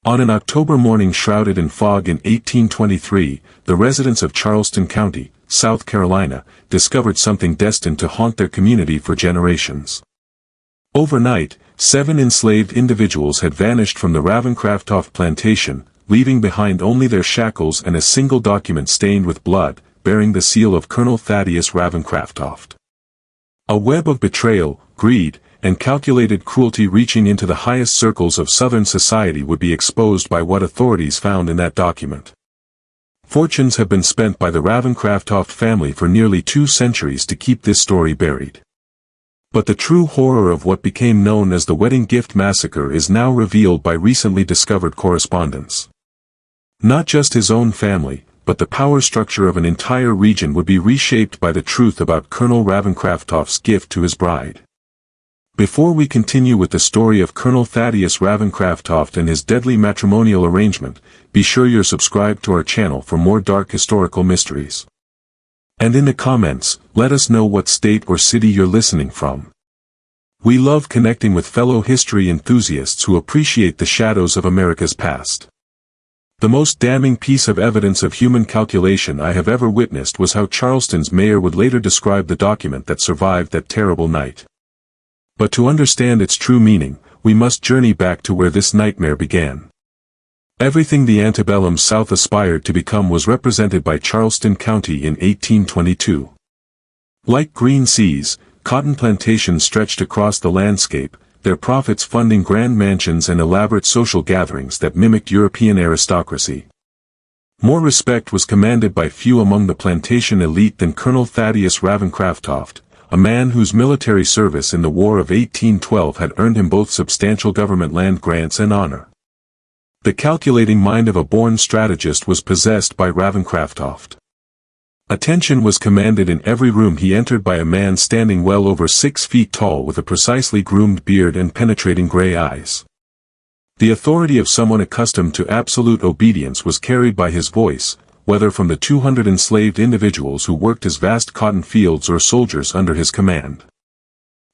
On an October morning shrouded in fog in 1823, the residents of Charleston County, South Carolina, discovered something destined to haunt their community for generations. Overnight, 7 enslaved individuals had vanished from the Ravencraftoft plantation, leaving behind only their shackles and a single document stained with blood, bearing the seal of Colonel Thaddeus Ravencraftoft. A web of betrayal, greed, and calculated cruelty reaching into the highest circles of Southern society would be exposed by what authorities found in that document. Fortunes have been spent by the Ravencraftoft family for nearly 2 centuries to keep this story buried. But the true horror of what became known as the Wedding Gift Massacre is now revealed by recently discovered correspondence. Not just his own family, but the power structure of an entire region would be reshaped by the truth about Colonel Ravencraftoft's gift to his bride. Before we continue with the story of Colonel Thaddeus Ravencraftoft and his deadly matrimonial arrangement, be sure you're subscribed to our channel for more dark historical mysteries. And in the comments, let us know what state or city you're listening from. We love connecting with fellow history enthusiasts who appreciate the shadows of America's past. The most damning piece of evidence of human calculation I have ever witnessed was how Charleston's mayor would later describe the document that survived that terrible night. But to understand its true meaning, we must journey back to where this nightmare began. Everything the antebellum South aspired to become was represented by Charleston County in 1822. Like green seas, cotton plantations stretched across the landscape, their profits funding grand mansions and elaborate social gatherings that mimicked European aristocracy. More respect was commanded by few among the plantation elite than Colonel Thaddeus Ravencraftoft, a man whose military service in the War of 1812 had earned him both substantial government land grants and honor. The calculating mind of a born strategist was possessed by Ravencraftoft. Attention was commanded in every room he entered by a man standing well over 6 feet tall with a precisely groomed beard and penetrating gray eyes. The authority of someone accustomed to absolute obedience was carried by his voice, whether from the 200 enslaved individuals who worked his vast cotton fields or soldiers under his command.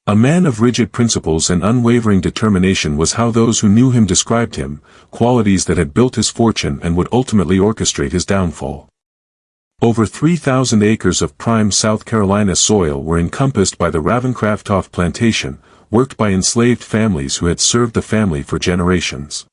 A man of rigid principles and unwavering determination was how those who knew him described him, qualities that had built his fortune and would ultimately orchestrate his downfall. Over 3,000 acres of prime South Carolina soil were encompassed by the Ravencraftoft plantation, worked by enslaved families who had served the family for generations.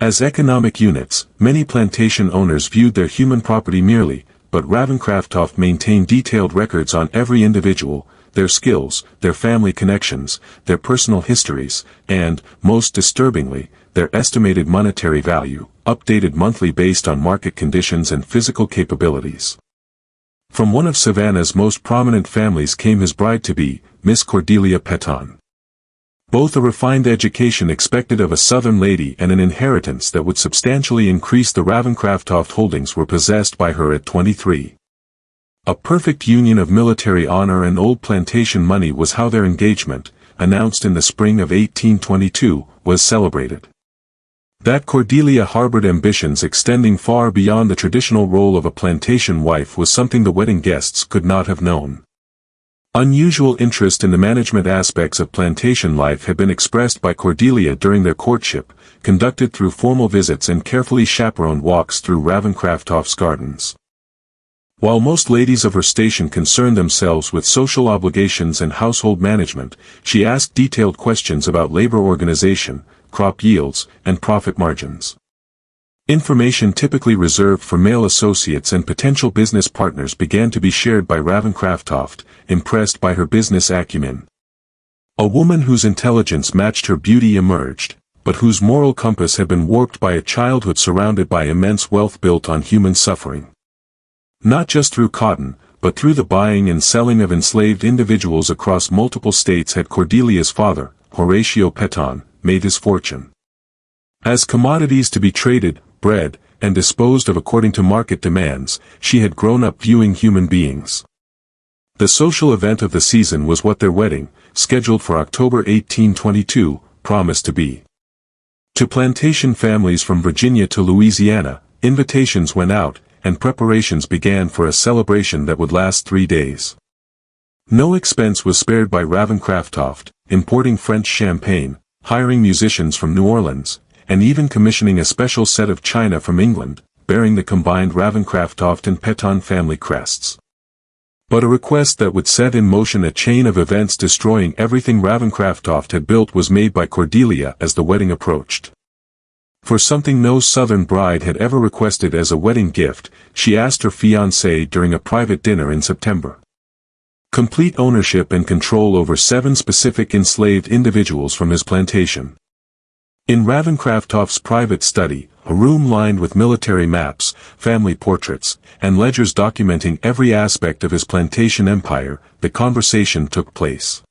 As economic units, many plantation owners viewed their human property merely, but Ravencraftoft maintained detailed records on every individual, their skills, their family connections, their personal histories, and, most disturbingly, their estimated monetary value, updated monthly based on market conditions and physical capabilities. From one of Savannah's most prominent families came his bride-to-be, Miss Cordelia Petton. Both a refined education expected of a Southern lady and an inheritance that would substantially increase the Ravencraftoft holdings were possessed by her at 23. A perfect union of military honor and old plantation money was how their engagement, announced in the spring of 1822, was celebrated. That Cordelia harbored ambitions extending far beyond the traditional role of a plantation wife was something the wedding guests could not have known. Unusual interest in the management aspects of plantation life had been expressed by Cordelia during their courtship, conducted through formal visits and carefully chaperoned walks through Ravencraftoft's gardens. While most ladies of her station concerned themselves with social obligations and household management, she asked detailed questions about labor organization, crop yields, and profit margins. Information typically reserved for male associates and potential business partners began to be shared by Ravencraftoft, impressed by her business acumen. A woman whose intelligence matched her beauty emerged, but whose moral compass had been warped by a childhood surrounded by immense wealth built on human suffering. Not just through cotton, but through the buying and selling of enslaved individuals across multiple states had Cordelia's father, Horatio Petton, made his fortune. As commodities to be traded, bred, and disposed of according to market demands, she had grown up viewing human beings. The social event of the season was what their wedding, scheduled for October 1822, promised to be. To plantation families from Virginia to Louisiana, invitations went out, and preparations began for a celebration that would last 3 days. No expense was spared by Ravencraftoft, importing French champagne, hiring musicians from New Orleans, and even commissioning a special set of china from England, bearing the combined Ravenscraft and Peton family crests. But a request that would set in motion a chain of events destroying everything Ravenscraft had built was made by Cordelia as the wedding approached. For something no Southern bride had ever requested as a wedding gift, she asked her fiancé during a private dinner in September. Complete ownership and control over 7 specific enslaved individuals from his plantation. In Ravenscraft's private study, a room lined with military maps, family portraits, and ledgers documenting every aspect of his plantation empire, the conversation took place.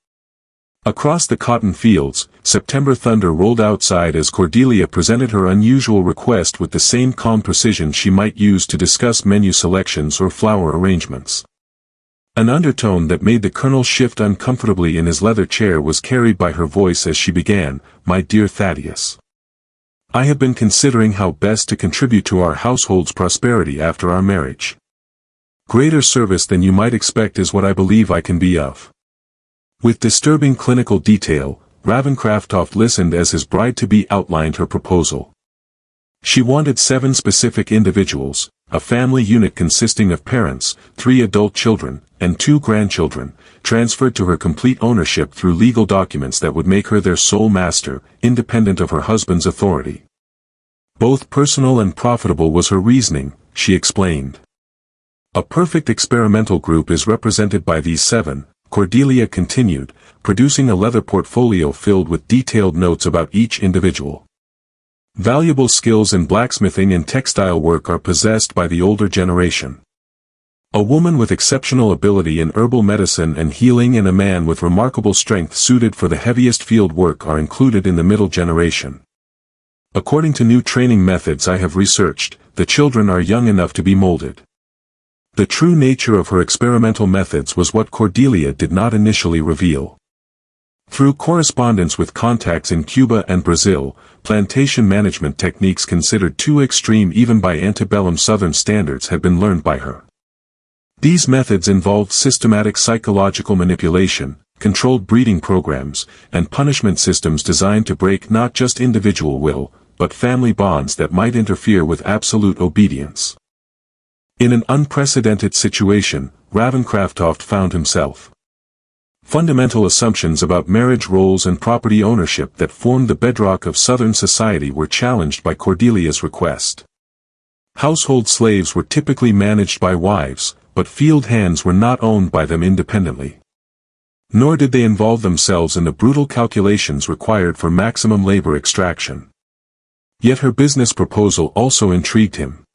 Across the cotton fields, September thunder rolled outside as Cordelia presented her unusual request with the same calm precision she might use to discuss menu selections or flower arrangements. An undertone that made the colonel shift uncomfortably in his leather chair was carried by her voice as she began, "My dear Thaddeus, I have been considering how best to contribute to our household's prosperity after our marriage. Greater service than you might expect is what I believe I can be of." With disturbing clinical detail, Ravenscraft listened as his bride-to-be outlined her proposal. She wanted 7 specific individuals, a family unit consisting of parents, 3 adult children, and 2 grandchildren, transferred to her complete ownership through legal documents that would make her their sole master, independent of her husband's authority. Both personal and profitable was her reasoning, she explained. A perfect experimental group is represented by these 7, Cordelia continued, producing a leather portfolio filled with detailed notes about each individual. Valuable skills in blacksmithing and textile work are possessed by the older generation. A woman with exceptional ability in herbal medicine and healing and a man with remarkable strength suited for the heaviest field work are included in the middle generation. According to new training methods I have researched, the children are young enough to be molded. The true nature of her experimental methods was what Cordelia did not initially reveal. Through correspondence with contacts in Cuba and Brazil, plantation management techniques considered too extreme even by antebellum Southern standards had been learned by her. These methods involved systematic psychological manipulation, controlled breeding programs, and punishment systems designed to break not just individual will, but family bonds that might interfere with absolute obedience. In an unprecedented situation, Ravenscraft found himself. Fundamental assumptions about marriage roles and property ownership that formed the bedrock of Southern society were challenged by Cordelia's request. Household slaves were typically managed by wives, but field hands were not owned by them independently. Nor did they involve themselves in the brutal calculations required for maximum labor extraction. Yet her business proposal also intrigued him.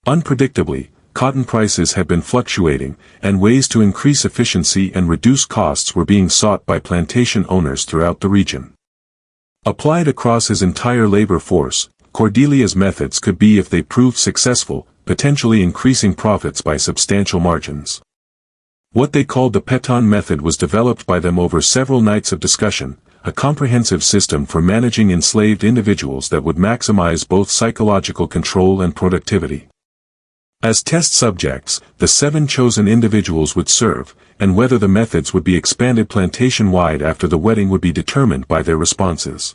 Unpredictably, cotton prices had been fluctuating, and ways to increase efficiency and reduce costs were being sought by plantation owners throughout the region. Applied across his entire labor force, Cordelia's methods could be, if they proved successful, potentially increasing profits by substantial margins. What they called the Peton method was developed by them over several nights of discussion, a comprehensive system for managing enslaved individuals that would maximize both psychological control and productivity. As test subjects, the 7 chosen individuals would serve, and whether the methods would be expanded plantation-wide after the wedding would be determined by their responses.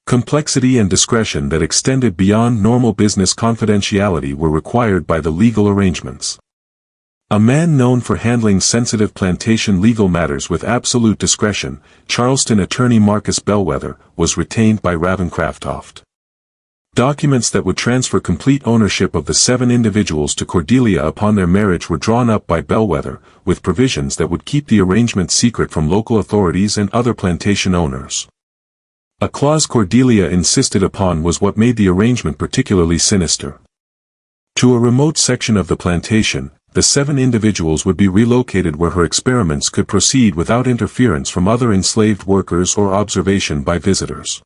Complexity and discretion that extended beyond normal business confidentiality were required by the legal arrangements. A man known for handling sensitive plantation legal matters with absolute discretion, Charleston attorney Marcus Bellwether, was retained by Ravenscraft. Documents that would transfer complete ownership of the 7 individuals to Cordelia upon their marriage were drawn up by Bellwether, with provisions that would keep the arrangement secret from local authorities and other plantation owners. A clause Cordelia insisted upon was what made the arrangement particularly sinister. To a remote section of the plantation, the 7 individuals would be relocated where her experiments could proceed without interference from other enslaved workers or observation by visitors.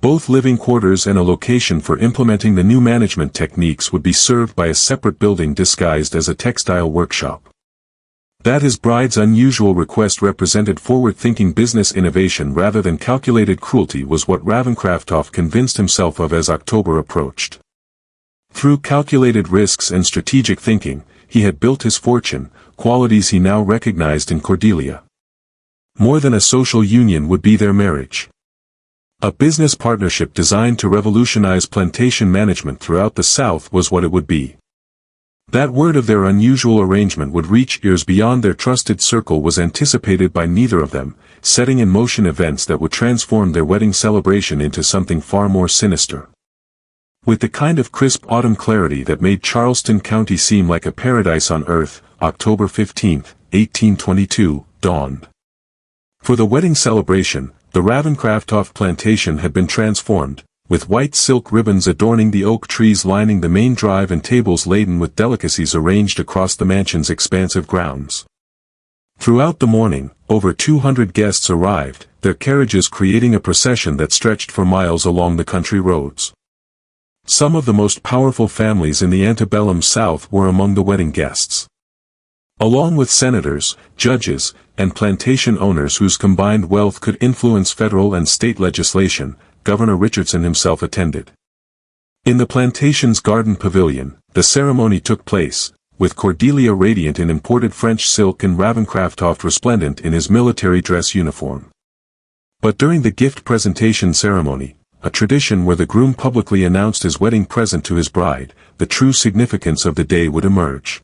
Both living quarters and a location for implementing the new management techniques would be served by a separate building disguised as a textile workshop. That his bride's unusual request represented forward-thinking business innovation rather than calculated cruelty was what Ravenscraft convinced himself of as October approached. Through calculated risks and strategic thinking, he had built his fortune, qualities he now recognized in Cordelia. More than a social union would be their marriage. A business partnership designed to revolutionize plantation management throughout the South was what it would be. That word of their unusual arrangement would reach ears beyond their trusted circle was anticipated by neither of them, setting in motion events that would transform their wedding celebration into something far more sinister. With the kind of crisp autumn clarity that made Charleston County seem like a paradise on earth, October 15, 1822, dawned. For the wedding celebration, the Ravencraftoft plantation had been transformed, with white silk ribbons adorning the oak trees lining the main drive and tables laden with delicacies arranged across the mansion's expansive grounds. Throughout the morning, over 200 guests arrived, their carriages creating a procession that stretched for miles along the country roads. Some of the most powerful families in the antebellum South were among the wedding guests. Along with senators, judges, and plantation owners whose combined wealth could influence federal and state legislation, Governor Richardson himself attended. In the plantation's garden pavilion, the ceremony took place, with Cordelia radiant in imported French silk and Ravencraftoft resplendent in his military dress uniform. But during the gift presentation ceremony, a tradition where the groom publicly announced his wedding present to his bride, the true significance of the day would emerge.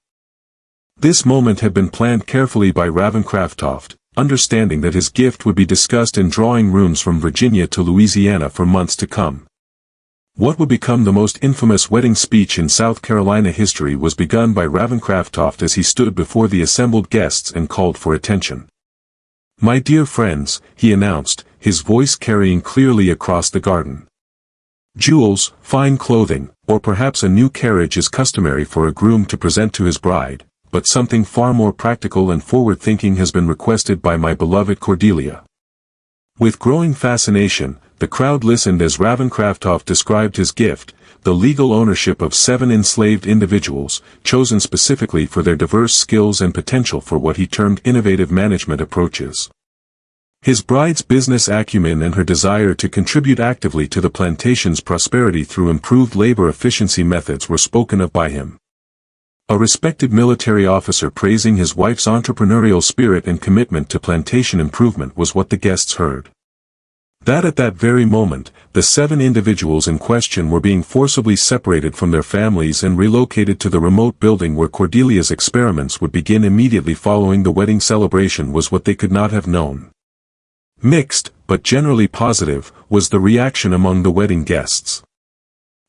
This moment had been planned carefully by Ravencraftoft, understanding that his gift would be discussed in drawing rooms from Virginia to Louisiana for months to come. What would become the most infamous wedding speech in South Carolina history was begun by Ravencraftoft as he stood before the assembled guests and called for attention. "My dear friends," he announced, his voice carrying clearly across the garden. "Jewels, fine clothing, or perhaps a new carriage is customary for a groom to present to his bride, but something far more practical and forward-thinking has been requested by my beloved Cordelia." With growing fascination, the crowd listened as Ravencraftoft described his gift, the legal ownership of 7 enslaved individuals, chosen specifically for their diverse skills and potential for what he termed innovative management approaches. His bride's business acumen and her desire to contribute actively to the plantation's prosperity through improved labor efficiency methods were spoken of by him. A respected military officer praising his wife's entrepreneurial spirit and commitment to plantation improvement was what the guests heard. That at that very moment, the 7 individuals in question were being forcibly separated from their families and relocated to the remote building where Cordelia's experiments would begin immediately following the wedding celebration was what they could not have known. Mixed, but generally positive, was the reaction among the wedding guests.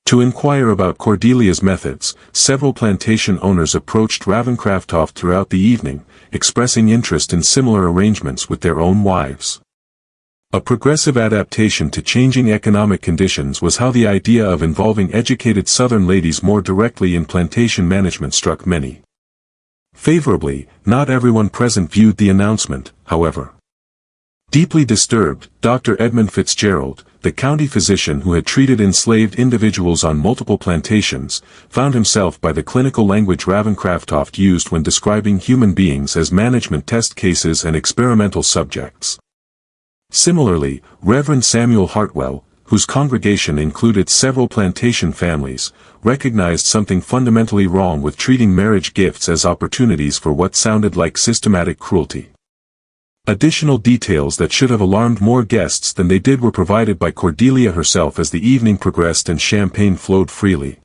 To inquire about Cordelia's methods, several plantation owners approached Ravencraftoft throughout the evening, expressing interest in similar arrangements with their own wives. A progressive adaptation to changing economic conditions was how the idea of involving educated Southern ladies more directly in plantation management struck many. Favorably, not everyone present viewed the announcement, however. Deeply disturbed, Dr. Edmund Fitzgerald, the county physician who had treated enslaved individuals on multiple plantations, found himself by the clinical language Ravencraftoft used when describing human beings as management test cases and experimental subjects. Similarly, Reverend Samuel Hartwell, whose congregation included several plantation families, recognized something fundamentally wrong with treating marriage gifts as opportunities for what sounded like systematic cruelty. Additional details that should have alarmed more guests than they did were provided by Cordelia herself as the evening progressed and champagne flowed freely.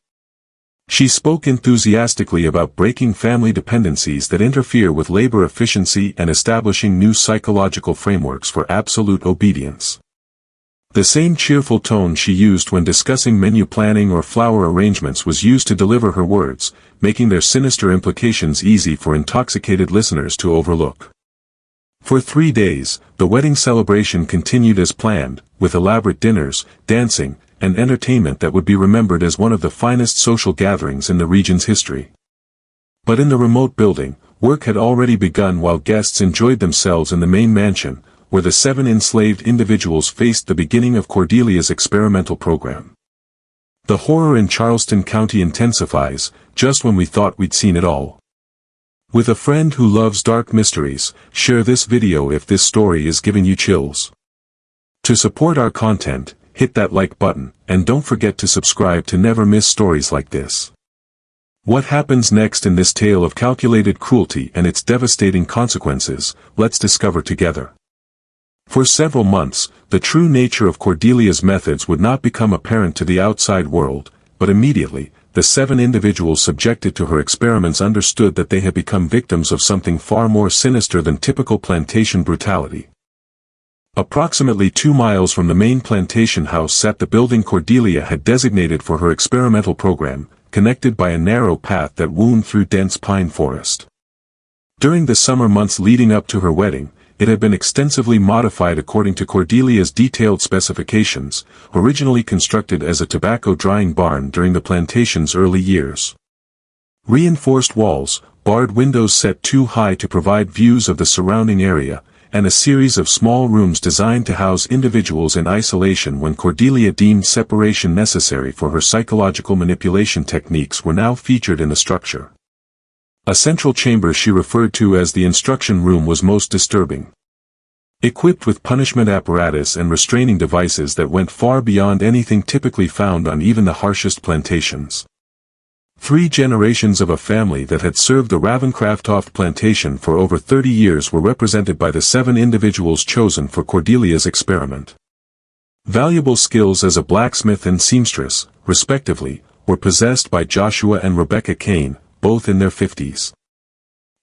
She spoke enthusiastically about breaking family dependencies that interfere with labor efficiency and establishing new psychological frameworks for absolute obedience. The same cheerful tone she used when discussing menu planning or flower arrangements was used to deliver her words, making their sinister implications easy for intoxicated listeners to overlook. For 3 days, the wedding celebration continued as planned, with elaborate dinners, dancing, and entertainment that would be remembered as one of the finest social gatherings in the region's history. But in the remote building, work had already begun while guests enjoyed themselves in the main mansion, where the 7 enslaved individuals faced the beginning of Cordelia's experimental program. The horror in Charleston County intensifies, just when we thought we'd seen it all. With a friend who loves dark mysteries, share this video if this story is giving you chills. To support our content, hit that like button, and don't forget to subscribe to never miss stories like this. What happens next in this tale of calculated cruelty and its devastating consequences, let's discover together. For several months, the true nature of Cordelia's methods would not become apparent to the outside world, but immediately, the 7 individuals subjected to her experiments understood that they had become victims of something far more sinister than typical plantation brutality. Approximately 2 miles from the main plantation house sat the building Cordelia had designated for her experimental program, connected by a narrow path that wound through dense pine forest. During the summer months leading up to her wedding, it had been extensively modified according to Cordelia's detailed specifications, originally constructed as a tobacco drying barn during the plantation's early years. Reinforced walls, barred windows set too high to provide views of the surrounding area, and a series of small rooms designed to house individuals in isolation when Cordelia deemed separation necessary for her psychological manipulation techniques were now featured in the structure. A central chamber she referred to as the instruction room was most disturbing. Equipped with punishment apparatus and restraining devices that went far beyond anything typically found on even the harshest plantations. 3 generations of a family that had served the Ravencraftoft plantation for over 30 years were represented by the 7 individuals chosen for Cordelia's experiment. Valuable skills as a blacksmith and seamstress, respectively, were possessed by Joshua and Rebecca Kane, both in their 50s.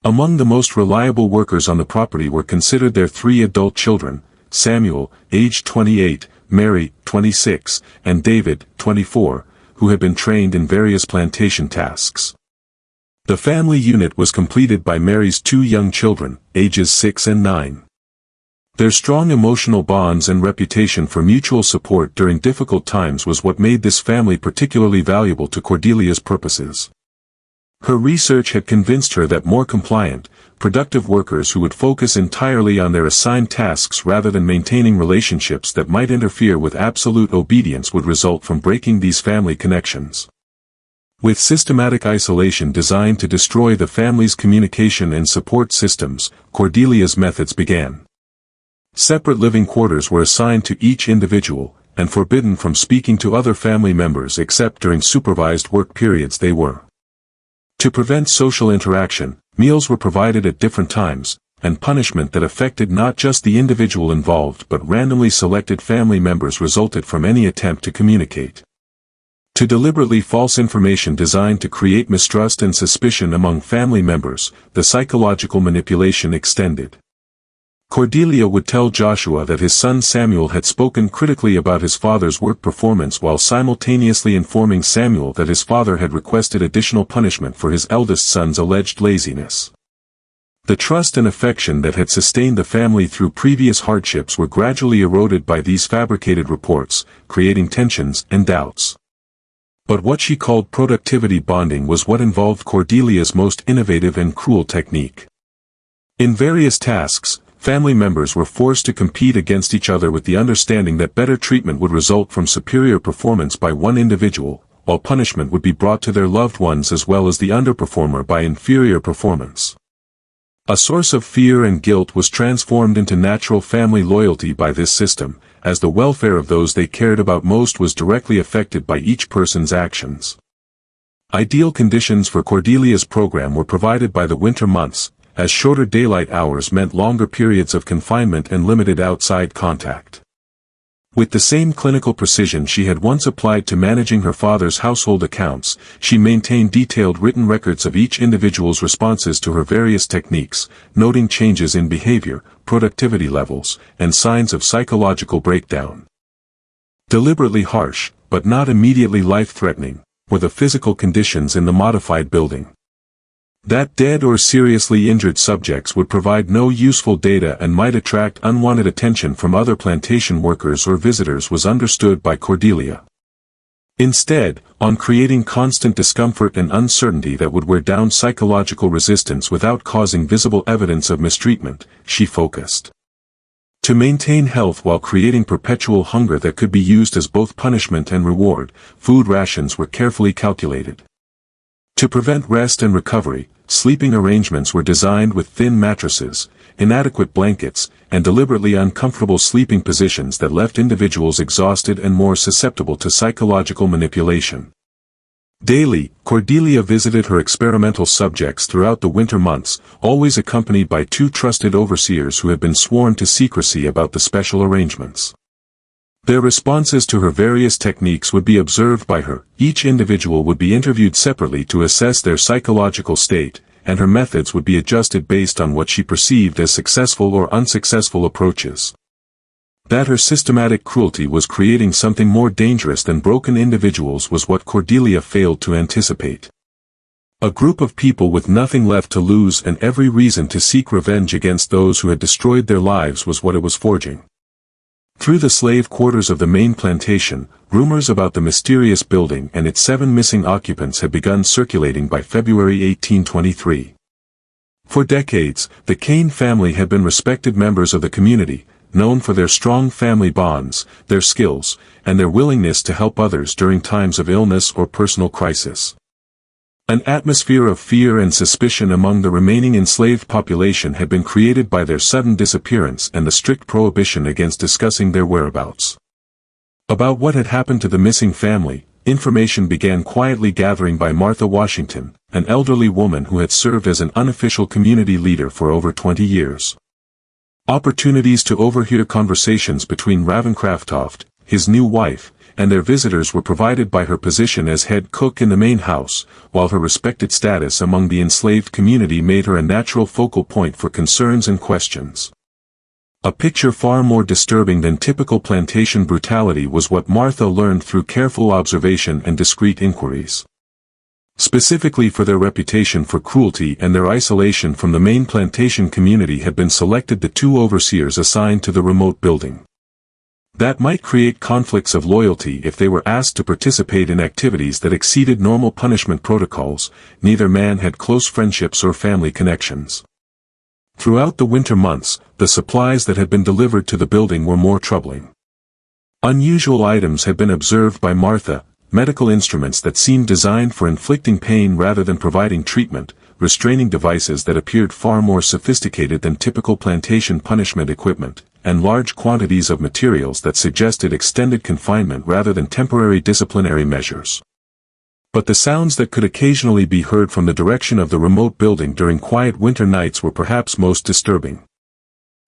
Among the most reliable workers on the property were considered their 3 adult children, Samuel, aged 28, Mary, 26, and David, 24, who had been trained in various plantation tasks. The family unit was completed by Mary's 2 young children, ages 6 and 9. Their strong emotional bonds and reputation for mutual support during difficult times was what made this family particularly valuable to Cordelia's purposes. Her research had convinced her that more compliant, productive workers who would focus entirely on their assigned tasks rather than maintaining relationships that might interfere with absolute obedience would result from breaking these family connections. With systematic isolation designed to destroy the family's communication and support systems, Cordelia's methods began. Separate living quarters were assigned to each individual, and forbidden from speaking to other family members except during supervised work periods they were. To prevent social interaction, meals were provided at different times, and punishment that affected not just the individual involved but randomly selected family members resulted from any attempt to communicate. To deliberately false information designed to create mistrust and suspicion among family members, the psychological manipulation extended. Cordelia would tell Joshua that his son Samuel had spoken critically about his father's work performance while simultaneously informing Samuel that his father had requested additional punishment for his eldest son's alleged laziness. The trust and affection that had sustained the family through previous hardships were gradually eroded by these fabricated reports, creating tensions and doubts. But what she called productivity bonding was what involved Cordelia's most innovative and cruel technique. In various tasks, family members were forced to compete against each other with the understanding that better treatment would result from superior performance by one individual, while punishment would be brought to their loved ones as well as the underperformer by inferior performance. A source of fear and guilt was transformed into natural family loyalty by this system, as the welfare of those they cared about most was directly affected by each person's actions. Ideal conditions for Cordelia's program were provided by the winter months, as shorter daylight hours meant longer periods of confinement and limited outside contact. With the same clinical precision she had once applied to managing her father's household accounts, she maintained detailed written records of each individual's responses to her various techniques, noting changes in behavior, productivity levels, and signs of psychological breakdown. Deliberately harsh, but not immediately life-threatening, were the physical conditions in the modified building. That dead or seriously injured subjects would provide no useful data and might attract unwanted attention from other plantation workers or visitors was understood by Cordelia. Instead, on creating constant discomfort and uncertainty that would wear down psychological resistance without causing visible evidence of mistreatment, she focused. To maintain health while creating perpetual hunger that could be used as both punishment and reward, food rations were carefully calculated. To prevent rest and recovery, sleeping arrangements were designed with thin mattresses, inadequate blankets, and deliberately uncomfortable sleeping positions that left individuals exhausted and more susceptible to psychological manipulation. Daily, Cordelia visited her experimental subjects throughout the winter months, always accompanied by two trusted overseers who had been sworn to secrecy about the special arrangements. Their responses to her various techniques would be observed by her. Each individual would be interviewed separately to assess their psychological state, and her methods would be adjusted based on what she perceived as successful or unsuccessful approaches. That her systematic cruelty was creating something more dangerous than broken individuals was what Cordelia failed to anticipate. A group of people with nothing left to lose and every reason to seek revenge against those who had destroyed their lives was what it was forging. Through the slave quarters of the main plantation, rumors about the mysterious building and its 7 missing occupants had begun circulating by February 1823. For decades, the Kane family had been respected members of the community, known for their strong family bonds, their skills, and their willingness to help others during times of illness or personal crisis. An atmosphere of fear and suspicion among the remaining enslaved population had been created by their sudden disappearance and the strict prohibition against discussing their whereabouts. About what had happened to the missing family, information began quietly gathering by Martha Washington, an elderly woman who had served as an unofficial community leader for over 20 years. Opportunities to overhear conversations between Ravenscraft, his new wife, and their visitors were provided by her position as head cook in the main house, while her respected status among the enslaved community made her a natural focal point for concerns and questions. A picture far more disturbing than typical plantation brutality was what Martha learned through careful observation and discreet inquiries. Specifically for their reputation for cruelty and their isolation from the main plantation community had been selected the 2 overseers assigned to the remote building. That might create conflicts of loyalty if they were asked to participate in activities that exceeded normal punishment protocols. Neither man had close friendships or family connections. Throughout the winter months, the supplies that had been delivered to the building were more troubling. Unusual items had been observed by Martha, medical instruments that seemed designed for inflicting pain rather than providing treatment, restraining devices that appeared far more sophisticated than typical plantation punishment equipment, and large quantities of materials that suggested extended confinement rather than temporary disciplinary measures. But the sounds that could occasionally be heard from the direction of the remote building during quiet winter nights were perhaps most disturbing.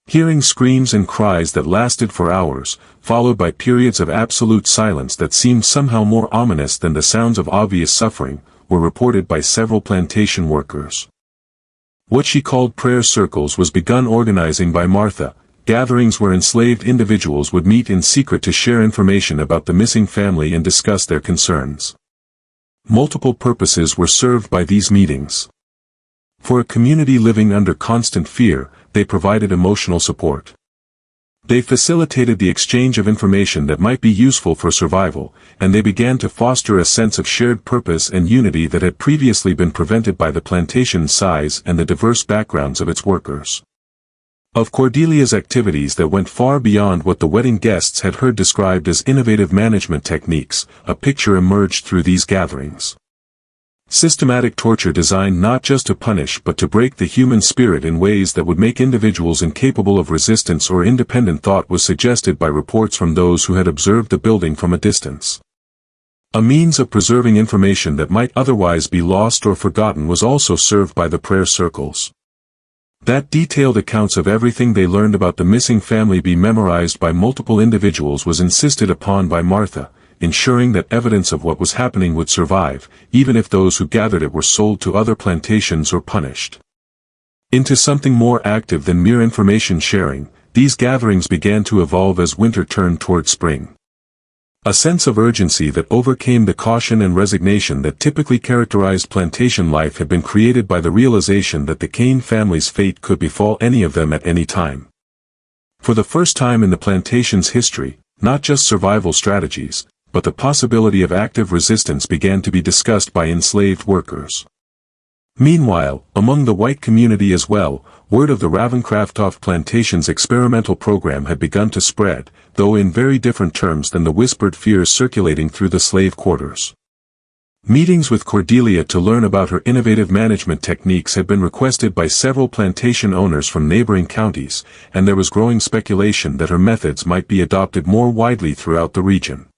Hearing screams and cries that lasted for hours, followed by periods of absolute silence that seemed somehow more ominous than the sounds of obvious suffering, were reported by several plantation workers. What she called prayer circles was begun organizing by Martha, gatherings where enslaved individuals would meet in secret to share information about the missing family and discuss their concerns. Multiple purposes were served by these meetings. For a community living under constant fear, they provided emotional support. They facilitated the exchange of information that might be useful for survival, and they began to foster a sense of shared purpose and unity that had previously been prevented by the plantation's size and the diverse backgrounds of its workers. Of Cordelia's activities that went far beyond what the wedding guests had heard described as innovative management techniques, a picture emerged through these gatherings. Systematic torture designed not just to punish but to break the human spirit in ways that would make individuals incapable of resistance or independent thought was suggested by reports from those who had observed the building from a distance. A means of preserving information that might otherwise be lost or forgotten was also served by the prayer circles. That detailed accounts of everything they learned about the missing family be memorized by multiple individuals was insisted upon by Martha, ensuring that evidence of what was happening would survive, even if those who gathered it were sold to other plantations or punished. Into something more active than mere information sharing, these gatherings began to evolve as winter turned toward spring. A sense of urgency that overcame the caution and resignation that typically characterized plantation life had been created by the realization that the Kane family's fate could befall any of them at any time. For the first time in the plantation's history, not just survival strategies, but the possibility of active resistance began to be discussed by enslaved workers. Meanwhile, among the white community as well, word of the Ravenscraft plantation's experimental program had begun to spread, though in very different terms than the whispered fears circulating through the slave quarters. Meetings with Cordelia to learn about her innovative management techniques had been requested by several plantation owners from neighboring counties, and there was growing speculation that her methods might be adopted more widely throughout the region.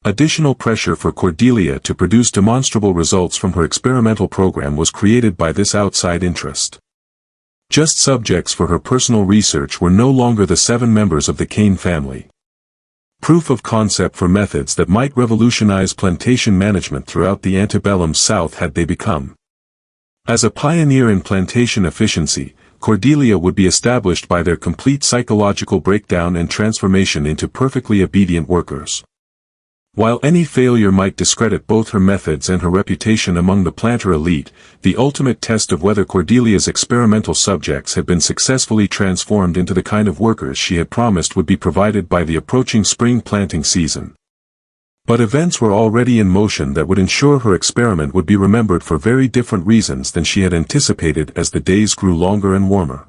Additional pressure for Cordelia to produce demonstrable results from her experimental program was created by this outside interest. Just subjects for her personal research were no longer the 7 members of the Kane family. Proof of concept for methods that might revolutionize plantation management throughout the antebellum South had they become. As a pioneer in plantation efficiency, Cordelia would be established by their complete psychological breakdown and transformation into perfectly obedient workers. While any failure might discredit both her methods and her reputation among the planter elite, the ultimate test of whether Cordelia's experimental subjects had been successfully transformed into the kind of workers she had promised would be provided by the approaching spring planting season. But events were already in motion that would ensure her experiment would be remembered for very different reasons than she had anticipated as the days grew longer and warmer.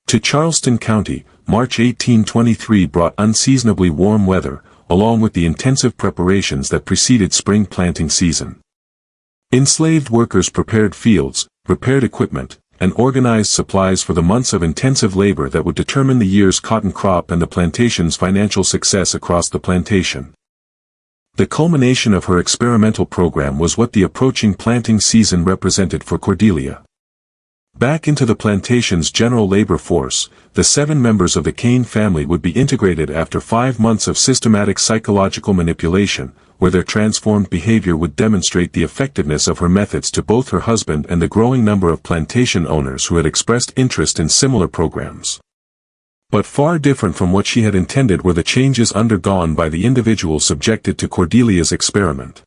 To Charleston County, March 1823 brought unseasonably warm weather, along with the intensive preparations that preceded spring planting season. Enslaved workers prepared fields, repaired equipment, and organized supplies for the months of intensive labor that would determine the year's cotton crop and the plantation's financial success across the plantation. The culmination of her experimental program was what the approaching planting season represented for Cordelia. Back into the plantation's general labor force, the 7 members of the Kane family would be integrated after 5 months of systematic psychological manipulation, where their transformed behavior would demonstrate the effectiveness of her methods to both her husband and the growing number of plantation owners who had expressed interest in similar programs. But far different from what she had intended were the changes undergone by the individuals subjected to Cordelia's experiment.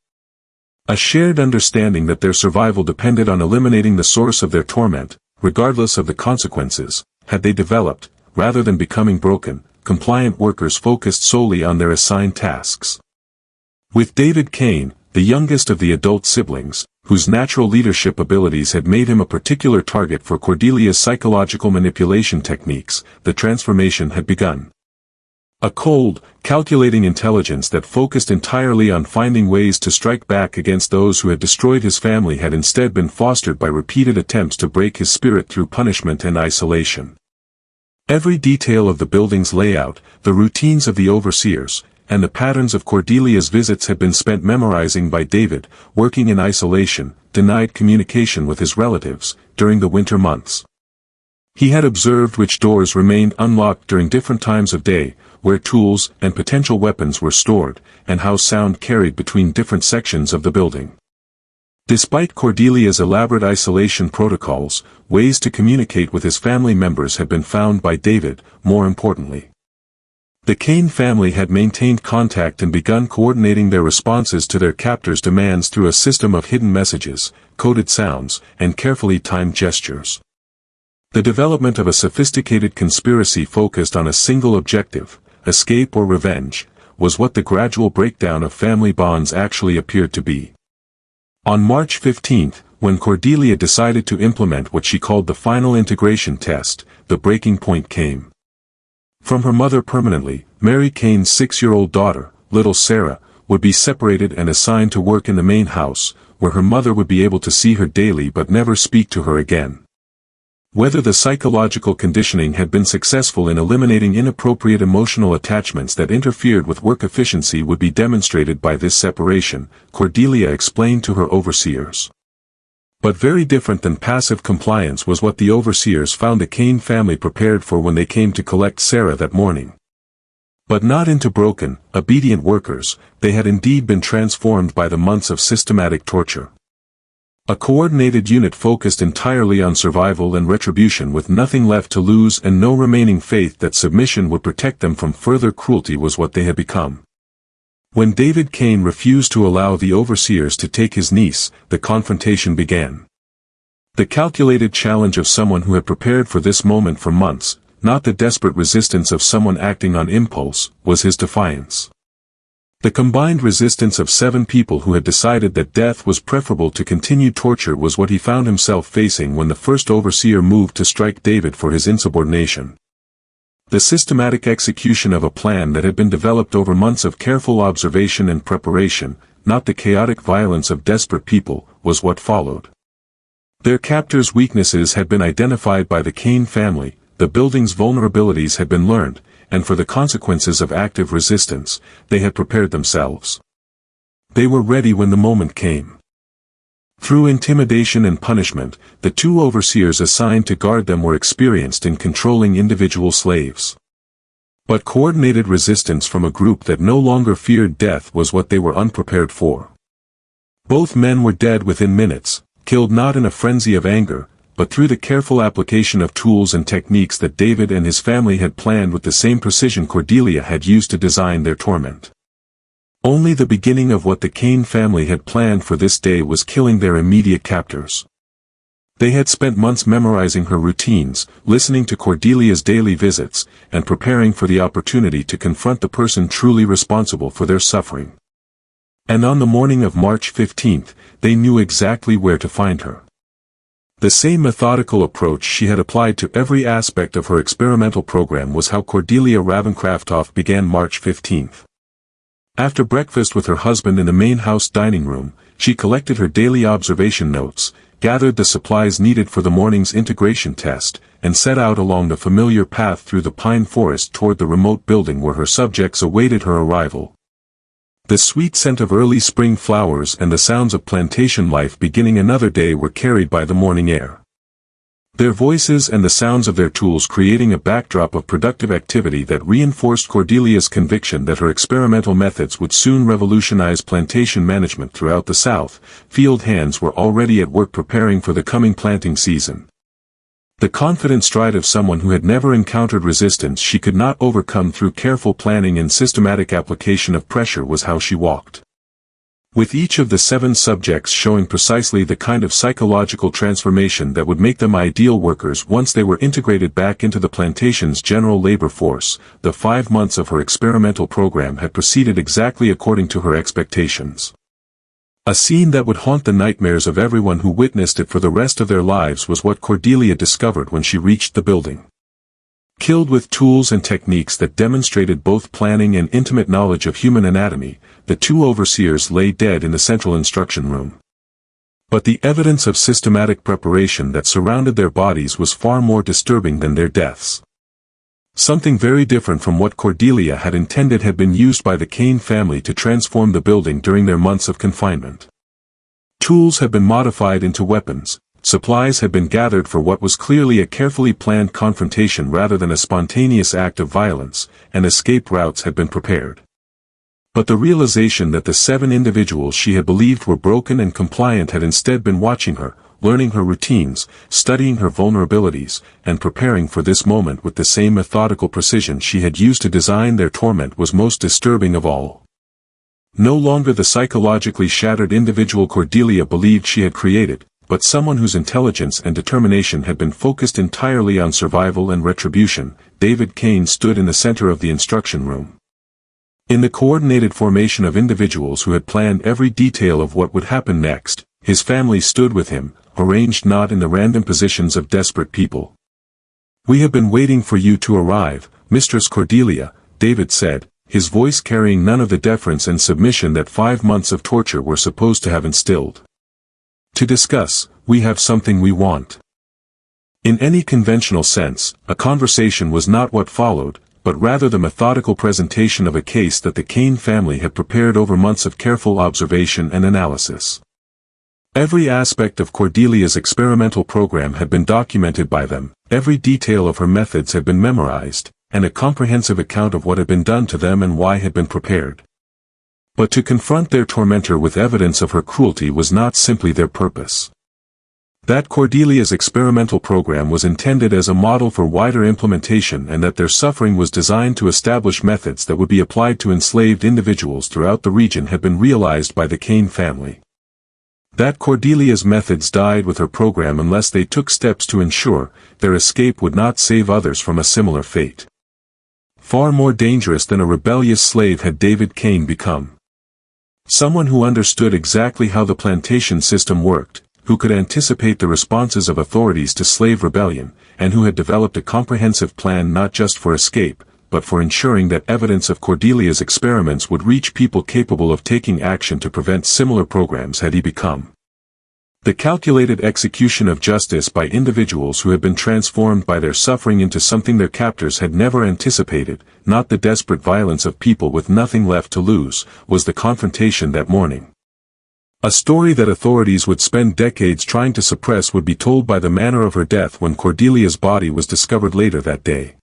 A shared understanding that their survival depended on eliminating the source of their torment, regardless of the consequences, had they developed, rather than becoming broken, compliant workers focused solely on their assigned tasks. With David Kane, the youngest of the adult siblings, whose natural leadership abilities had made him a particular target for Cordelia's psychological manipulation techniques, the transformation had begun. A cold, calculating intelligence that focused entirely on finding ways to strike back against those who had destroyed his family had instead been fostered by repeated attempts to break his spirit through punishment and isolation. Every detail of the building's layout, the routines of the overseers, and the patterns of Cordelia's visits had been spent memorizing by David, working in isolation, denied communication with his relatives, during the winter months. He had observed which doors remained unlocked during different times of day, where tools and potential weapons were stored, and how sound carried between different sections of the building. Despite Cordelia's elaborate isolation protocols, ways to communicate with his family members had been found by David. More importantly, the Kane family had maintained contact and begun coordinating their responses to their captors' demands through a system of hidden messages, coded sounds, and carefully timed gestures. The development of a sophisticated conspiracy focused on a single objective, escape or revenge, was what the gradual breakdown of family bonds actually appeared to be. On March 15, when Cordelia decided to implement what she called the final integration test, the breaking point came. From her mother permanently, Mary Kane's 6-year-old daughter, little Sarah, would be separated and assigned to work in the main house, where her mother would be able to see her daily but never speak to her again. Whether the psychological conditioning had been successful in eliminating inappropriate emotional attachments that interfered with work efficiency would be demonstrated by this separation, Cordelia explained to her overseers. But very different than passive compliance was what the overseers found the Kane family prepared for when they came to collect Sarah that morning. But not into broken, obedient workers, they had indeed been transformed by the months of systematic torture. A coordinated unit focused entirely on survival and retribution with nothing left to lose and no remaining faith that submission would protect them from further cruelty was what they had become. When David Kane refused to allow the overseers to take his niece, the confrontation began. The calculated challenge of someone who had prepared for this moment for months, not the desperate resistance of someone acting on impulse, was his defiance. The combined resistance of 7 people who had decided that death was preferable to continued torture was what he found himself facing when the first overseer moved to strike David for his insubordination. The systematic execution of a plan that had been developed over months of careful observation and preparation, not the chaotic violence of desperate people, was what followed. Their captors' weaknesses had been identified by the Kane family, the building's vulnerabilities had been learned, and for the consequences of active resistance, they had prepared themselves. They were ready when the moment came. Through intimidation and punishment, the two overseers assigned to guard them were experienced in controlling individual slaves. But coordinated resistance from a group that no longer feared death was what they were unprepared for. Both men were dead within minutes, killed not in a frenzy of anger, but through the careful application of tools and techniques that David and his family had planned with the same precision Cordelia had used to design their torment. Only the beginning of what the Cain family had planned for this day was killing their immediate captors. They had spent months memorizing her routines, listening to Cordelia's daily visits, and preparing for the opportunity to confront the person truly responsible for their suffering. And on the morning of March 15th, they knew exactly where to find her. The same methodical approach she had applied to every aspect of her experimental program was how Cordelia Ravenscraftoff began March 15th. After breakfast with her husband in the main house dining room, she collected her daily observation notes, gathered the supplies needed for the morning's integration test, and set out along the familiar path through the pine forest toward the remote building where her subjects awaited her arrival. The sweet scent of early spring flowers and the sounds of plantation life beginning another day were carried by the morning air. Their voices and the sounds of their tools creating a backdrop of productive activity that reinforced Cordelia's conviction that her experimental methods would soon revolutionize plantation management throughout the South. Field hands were already at work preparing for the coming planting season. The confident stride of someone who had never encountered resistance she could not overcome through careful planning and systematic application of pressure was how she walked. With each of the 7 subjects showing precisely the kind of psychological transformation that would make them ideal workers once they were integrated back into the plantation's general labor force, the 5 months of her experimental program had proceeded exactly according to her expectations. A scene that would haunt the nightmares of everyone who witnessed it for the rest of their lives was what Cordelia discovered when she reached the building. Killed with tools and techniques that demonstrated both planning and intimate knowledge of human anatomy, the 2 overseers lay dead in the central instruction room. But the evidence of systematic preparation that surrounded their bodies was far more disturbing than their deaths. Something very different from what Cordelia had intended had been used by the Cain family to transform the building during their months of confinement. Tools had been modified into weapons. Supplies had been gathered for what was clearly a carefully planned confrontation rather than a spontaneous act of violence, and escape routes had been prepared. But the realization that the 7 individuals she had believed were broken and compliant had instead been watching her, learning her routines, studying her vulnerabilities, and preparing for this moment with the same methodical precision she had used to design their torment was most disturbing of all. No longer the psychologically shattered individual Cordelia believed she had created, but someone whose intelligence and determination had been focused entirely on survival and retribution. David Cain stood in the center of the instruction room. In the coordinated formation of individuals who had planned every detail of what would happen next, his family stood with him, arranged not in the random positions of desperate people. "We have been waiting for you to arrive, Mistress Cordelia," David said, his voice carrying none of the deference and submission that 5 months of torture were supposed to have instilled. "To discuss, we have something we want." In any conventional sense, a conversation was not what followed, but rather the methodical presentation of a case that the Cain family had prepared over months of careful observation and analysis. Every aspect of Cordelia's experimental program had been documented by them, every detail of her methods had been memorized, and a comprehensive account of what had been done to them and why had been prepared. But to confront their tormentor with evidence of her cruelty was not simply their purpose. That Cordelia's experimental program was intended as a model for wider implementation and that their suffering was designed to establish methods that would be applied to enslaved individuals throughout the region had been realized by the Cain family. That Cordelia's methods died with her program unless they took steps to ensure their escape would not save others from a similar fate. Far more dangerous than a rebellious slave had David Cain become. Someone who understood exactly how the plantation system worked, who could anticipate the responses of authorities to slave rebellion, and who had developed a comprehensive plan not just for escape, but for ensuring that evidence of Cordelia's experiments would reach people capable of taking action to prevent similar programs had he become. The calculated execution of justice by individuals who had been transformed by their suffering into something their captors had never anticipated, not the desperate violence of people with nothing left to lose, was the confrontation that morning. A story that authorities would spend decades trying to suppress would be told by the manner of her death when Cordelia's body was discovered later that day.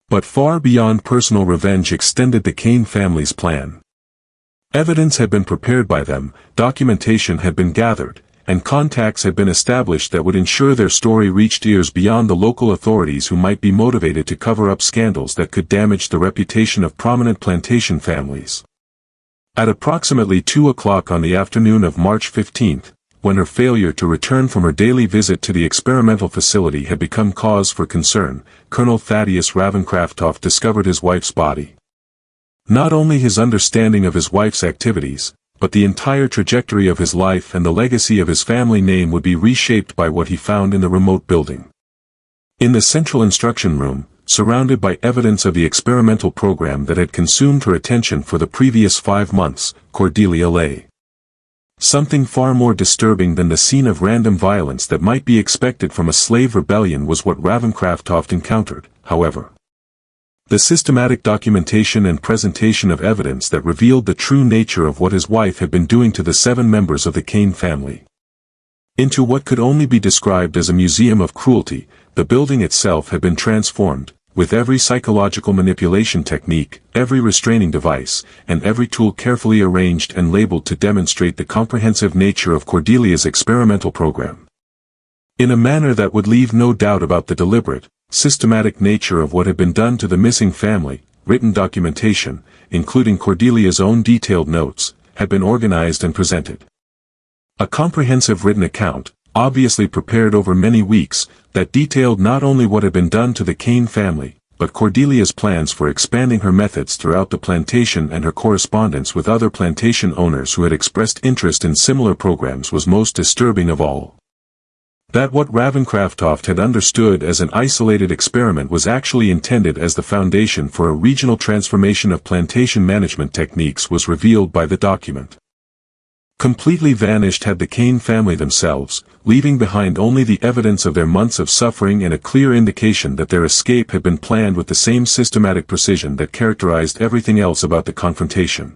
But far beyond personal revenge extended the Kane family's plan. Evidence had been prepared by them, documentation had been gathered, and contacts had been established that would ensure their story reached ears beyond the local authorities who might be motivated to cover up scandals that could damage the reputation of prominent plantation families. At approximately 2 o'clock on the afternoon of March 15, when her failure to return from her daily visit to the experimental facility had become cause for concern, Colonel Thaddeus Ravencraftoff discovered his wife's body. Not only his understanding of his wife's activities, but the entire trajectory of his life and the legacy of his family name would be reshaped by what he found in the remote building. In the central instruction room, surrounded by evidence of the experimental program that had consumed her attention for the previous 5 months, Cordelia lay. Something far more disturbing than the scene of random violence that might be expected from a slave rebellion was what Ravencraftoff encountered, however. The systematic documentation and presentation of evidence that revealed the true nature of what his wife had been doing to the 7 members of the Kane family. Into what could only be described as a museum of cruelty, the building itself had been transformed, with every psychological manipulation technique, every restraining device, and every tool carefully arranged and labeled to demonstrate the comprehensive nature of Cordelia's experimental program. In a manner that would leave no doubt about the deliberate, systematic nature of what had been done to the missing family, written documentation, including Cordelia's own detailed notes, had been organized and presented. A comprehensive written account, obviously prepared over many weeks, that detailed not only what had been done to the Kane family, but Cordelia's plans for expanding her methods throughout the plantation and her correspondence with other plantation owners who had expressed interest in similar programs was most disturbing of all. That what Ravencraftoff had understood as an isolated experiment was actually intended as the foundation for a regional transformation of plantation management techniques was revealed by the document. Completely vanished had the Kane family themselves, leaving behind only the evidence of their months of suffering and a clear indication that their escape had been planned with the same systematic precision that characterized everything else about the confrontation.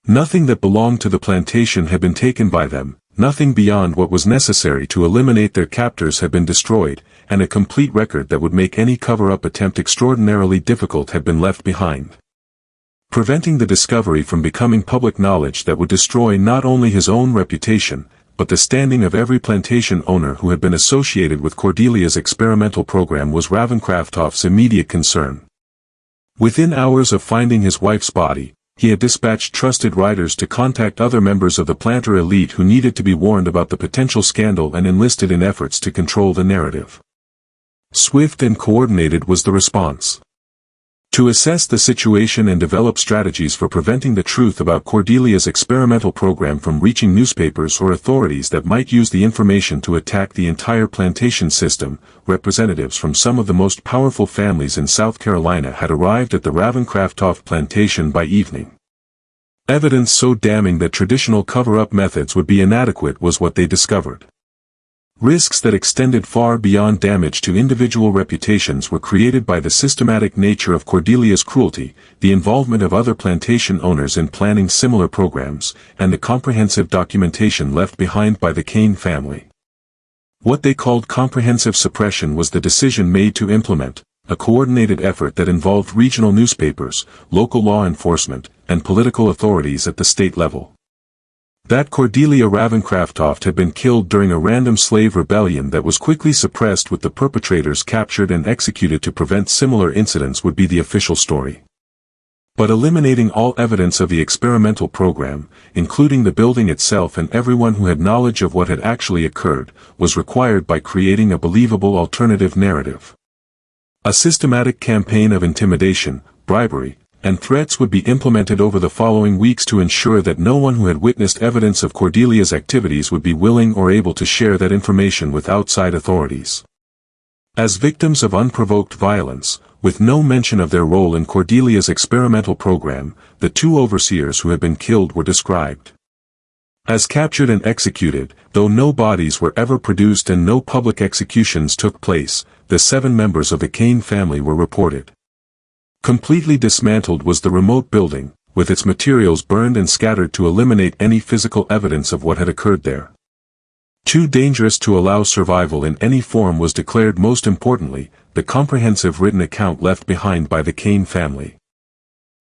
Nothing that belonged to the plantation had been taken by them, nothing beyond what was necessary to eliminate their captors had been destroyed, and a complete record that would make any cover-up attempt extraordinarily difficult had been left behind. Preventing the discovery from becoming public knowledge that would destroy not only his own reputation, but the standing of every plantation owner who had been associated with Cordelia's experimental program was Ravencraftoff's immediate concern. Within hours of finding his wife's body, he had dispatched trusted riders to contact other members of the planter elite who needed to be warned about the potential scandal and enlisted in efforts to control the narrative. Swift and coordinated was the response. To assess the situation and develop strategies for preventing the truth about Cordelia's experimental program from reaching newspapers or authorities that might use the information to attack the entire plantation system, representatives from some of the most powerful families in South Carolina had arrived at the Ravencraftoff plantation by evening. Evidence so damning that traditional cover-up methods would be inadequate was what they discovered. Risks that extended far beyond damage to individual reputations were created by the systematic nature of Cordelia's cruelty, the involvement of other plantation owners in planning similar programs, and the comprehensive documentation left behind by the Kane family. What they called comprehensive suppression was the decision made to implement a coordinated effort that involved regional newspapers, local law enforcement, and political authorities at the state level. That Cordelia Ravencraftoff had been killed during a random slave rebellion that was quickly suppressed with the perpetrators captured and executed to prevent similar incidents would be the official story. But eliminating all evidence of the experimental program, including the building itself and everyone who had knowledge of what had actually occurred, was required by creating a believable alternative narrative. A systematic campaign of intimidation, bribery, and threats would be implemented over the following weeks to ensure that no one who had witnessed evidence of Cordelia's activities would be willing or able to share that information with outside authorities. As victims of unprovoked violence, with no mention of their role in Cordelia's experimental program, the 2 overseers who had been killed were described. As captured and executed, though no bodies were ever produced and no public executions took place, the 7 members of the Kane family were reported. Completely dismantled was the remote building, with its materials burned and scattered to eliminate any physical evidence of what had occurred there. Too dangerous to allow survival in any form was declared. Most importantly, the comprehensive written account left behind by the Kane family.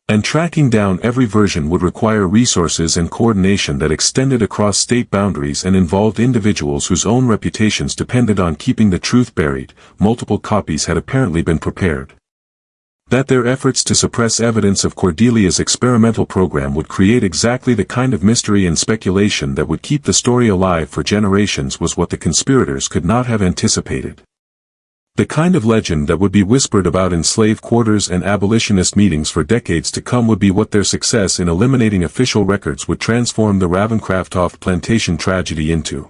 And tracking down every version would require resources and coordination that extended across state boundaries and involved individuals whose own reputations depended on keeping the truth buried. Multiple copies had apparently been prepared. That their efforts to suppress evidence of Cordelia's experimental program would create exactly the kind of mystery and speculation that would keep the story alive for generations was what the conspirators could not have anticipated. The kind of legend that would be whispered about in slave quarters and abolitionist meetings for decades to come would be what their success in eliminating official records would transform the Ravencraftoft plantation tragedy into.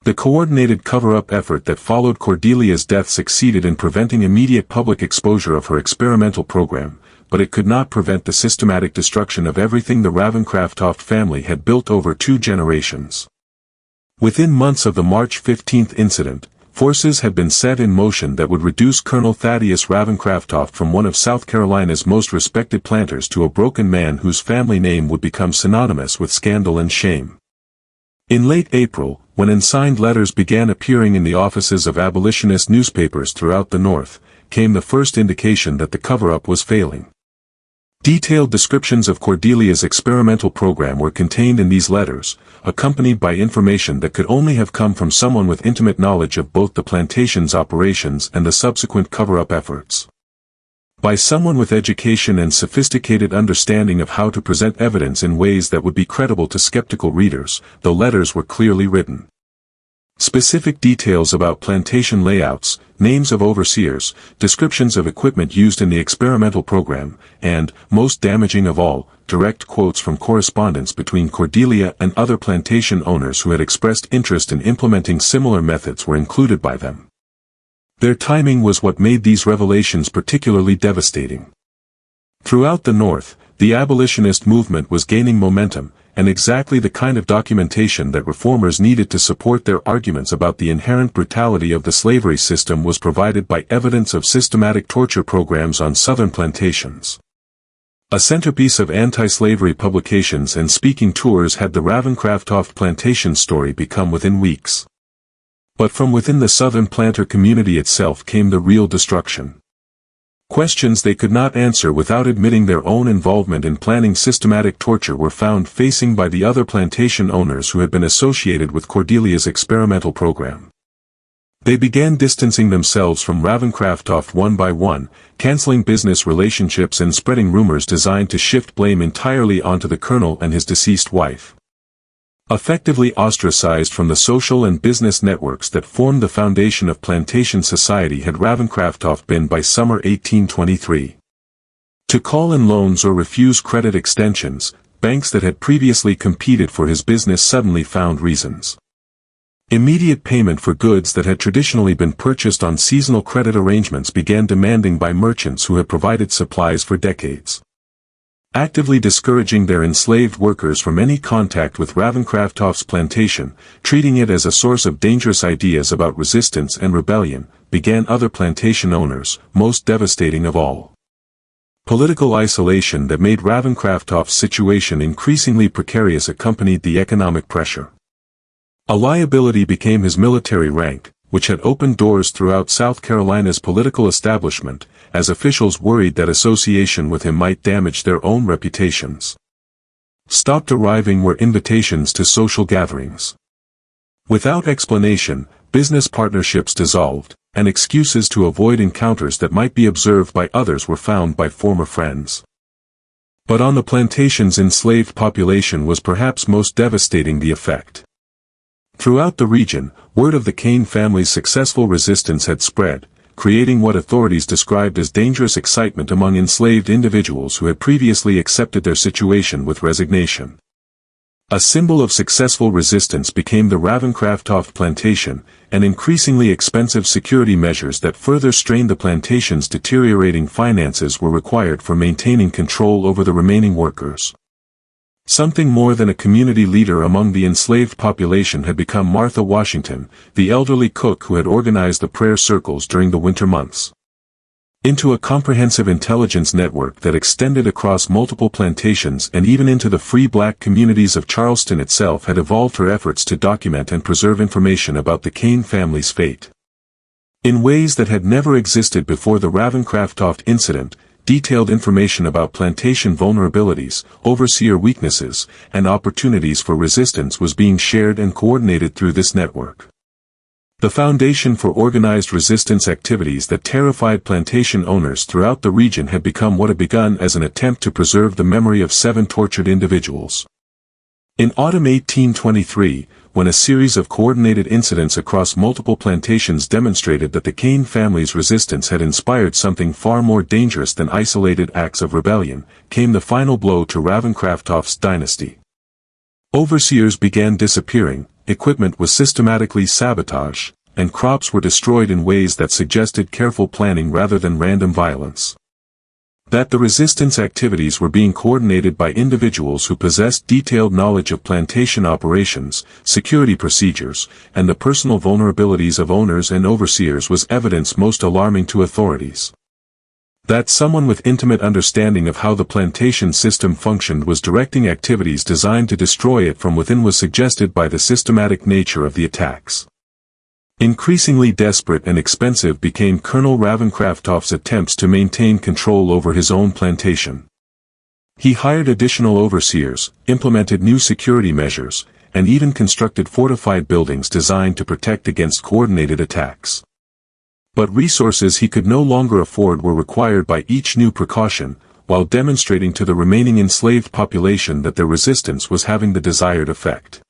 The coordinated cover-up effort that followed Cordelia's death succeeded in preventing immediate public exposure of her experimental program, but it could not prevent the systematic destruction of everything the Ravencraftoft family had built over 2 generations. Within months of the March 15 incident, forces had been set in motion that would reduce Colonel Thaddeus Ravencraftoft from one of South Carolina's most respected planters to a broken man whose family name would become synonymous with scandal and shame. In late April, when unsigned letters began appearing in the offices of abolitionist newspapers throughout the North, came the first indication that the cover-up was failing. Detailed descriptions of Cordelia's experimental program were contained in these letters, accompanied by information that could only have come from someone with intimate knowledge of both the plantation's operations and the subsequent cover-up efforts. By someone with education and sophisticated understanding of how to present evidence in ways that would be credible to skeptical readers, the letters were clearly written. Specific details about plantation layouts, names of overseers, descriptions of equipment used in the experimental program, and, most damaging of all, direct quotes from correspondence between Cordelia and other plantation owners who had expressed interest in implementing similar methods were included by them. Their timing was what made these revelations particularly devastating. Throughout the North, the abolitionist movement was gaining momentum, and exactly the kind of documentation that reformers needed to support their arguments about the inherent brutality of the slavery system was provided by evidence of systematic torture programs on southern plantations. A centerpiece of anti-slavery publications and speaking tours had the Ravencraftoft plantation story become within weeks. But from within the southern planter community itself came the real destruction. Questions they could not answer without admitting their own involvement in planning systematic torture were found facing by the other plantation owners who had been associated with Cordelia's experimental program. They began distancing themselves from Ravencraftoft one by one, canceling business relationships and spreading rumors designed to shift blame entirely onto the colonel and his deceased wife. Effectively ostracized from the social and business networks that formed the foundation of plantation society had Ravencraftoft been by summer 1823. To call in loans or refuse credit extensions, banks that had previously competed for his business suddenly found reasons. Immediate payment for goods that had traditionally been purchased on seasonal credit arrangements began demanding by merchants who had provided supplies for decades. Actively discouraging their enslaved workers from any contact with Ravencraftoft's plantation, treating it as a source of dangerous ideas about resistance and rebellion, began other plantation owners, most devastating of all. Political isolation that made Ravencraftoft's situation increasingly precarious accompanied the economic pressure. A liability became his military rank, which had opened doors throughout South Carolina's political establishment, as officials worried that association with him might damage their own reputations. Stopped arriving were invitations to social gatherings. Without explanation, business partnerships dissolved, and excuses to avoid encounters that might be observed by others were found by former friends. But on the plantation's enslaved population was perhaps most devastating the effect. Throughout the region, word of the Kane family's successful resistance had spread, creating what authorities described as dangerous excitement among enslaved individuals who had previously accepted their situation with resignation. A symbol of successful resistance became the Ravencraftoft plantation, and increasingly expensive security measures that further strained the plantation's deteriorating finances were required for maintaining control over the remaining workers. Something more than a community leader among the enslaved population had become Martha Washington, the elderly cook who had organized the prayer circles during the winter months. Into a comprehensive intelligence network that extended across multiple plantations and even into the free black communities of Charleston itself had evolved her efforts to document and preserve information about the Kane family's fate. In ways that had never existed before the Ravenscraft incident, detailed information about plantation vulnerabilities, overseer weaknesses, and opportunities for resistance was being shared and coordinated through this network. The foundation for organized resistance activities that terrified plantation owners throughout the region had become what had begun as an attempt to preserve the memory of 7 tortured individuals. In autumn 1823, when a series of coordinated incidents across multiple plantations demonstrated that the Kane family's resistance had inspired something far more dangerous than isolated acts of rebellion, came the final blow to Ravenscraft's dynasty. Overseers began disappearing, equipment was systematically sabotaged, and crops were destroyed in ways that suggested careful planning rather than random violence. That the resistance activities were being coordinated by individuals who possessed detailed knowledge of plantation operations, security procedures, and the personal vulnerabilities of owners and overseers was evidence most alarming to authorities. That someone with intimate understanding of how the plantation system functioned was directing activities designed to destroy it from within was suggested by the systematic nature of the attacks. Increasingly desperate and expensive became Colonel Ravenscraft's attempts to maintain control over his own plantation. He hired additional overseers, implemented new security measures, and even constructed fortified buildings designed to protect against coordinated attacks. But resources he could no longer afford were required by each new precaution, while demonstrating to the remaining enslaved population that their resistance was having the desired effect.